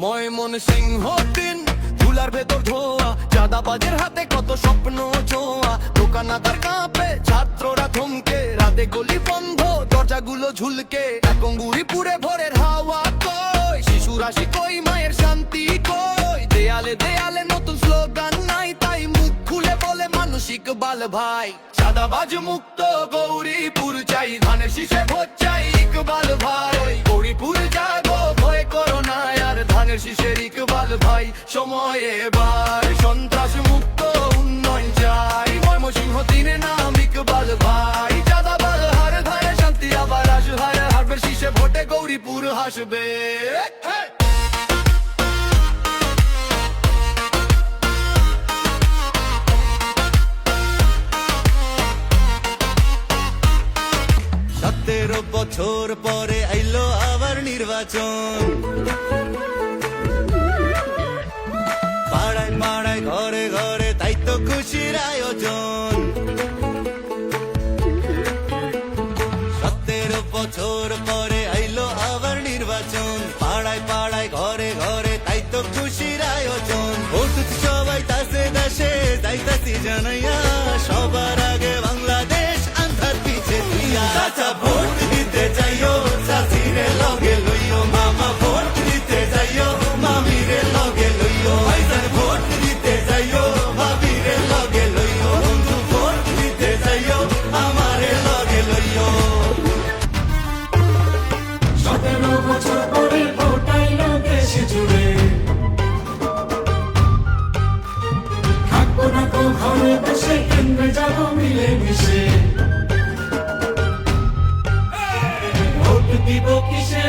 ময়মনসিংহ দিন ধুলার ভেতর ধোয়া, চাঁদাবাজের হাতে কত স্বপ্ন ছোঁয়া। দোকানাদার কাঁপে, ছাত্ররা থমকে, রাতে গলি বন্ধ, দরজাগুলো ঝুলকে। একঙ্গুরি পুরে ভোরের হাওয়া কই, শিশুরা কই, মায়ের শান্তি কই। দেয়ালে দেয়ালে নতুন স্লোগান নাই, তাই মুখ খুলে বলে মানুষ ইকবাল ভাই। চাঁদাবাজ মুক্ত গৌরীপুর চাই, ধানের শীষে ভোট চাই ইকবাল ভাই। গৌরীপুর জাগো, ভয় করো না আর, ধানের শীষের ইকবাল ভাই। সময় এবার সন্ত্রাস মুক্ত উন্নয়ন চাই, ময়মনসিংহ দিনে নাম ইকবাল ভাই। চাঁদাবাজ হার ধারে শান্তি আবার আসবে, হারবে শীষে ভোটে গৌরীপুর হাসবে। বছর পরে আইলো আবার নির্বাচন, পাড়ায় পাড়ায় ঘরে ঘরে তাই তো খুশির আয়োজন। 17 বছর পরে আইলো আবার নির্বাচন, পাড়ায় পাড়ায় ঘরে ঘরে তাই তো খুশির আয়োজন। ভোট সবাই তাসে দাসে যাইতাছি জানাইয়া, সবার আগে বাংলাদেশ আন্ধার পিছে দিয়া। চাচা ভোট দিতে যাইও, চাচিরে লগে লইও, মামা ভোট দিতে যাইও, মামিরে লগে লইও। ভাইজান ভোট দিতে যাইও, ভাবিরে লগে লইও, বন্ধু ভোট দিতে যাইও, আমারে লগে লইও। 17 বছর পরে ভোট আইলো দেশ জুড়ে, থাকবো না তো ঘরে বসে, কেন্দ্রে যাবো মিলে মিশে। ভোট দিব কিসে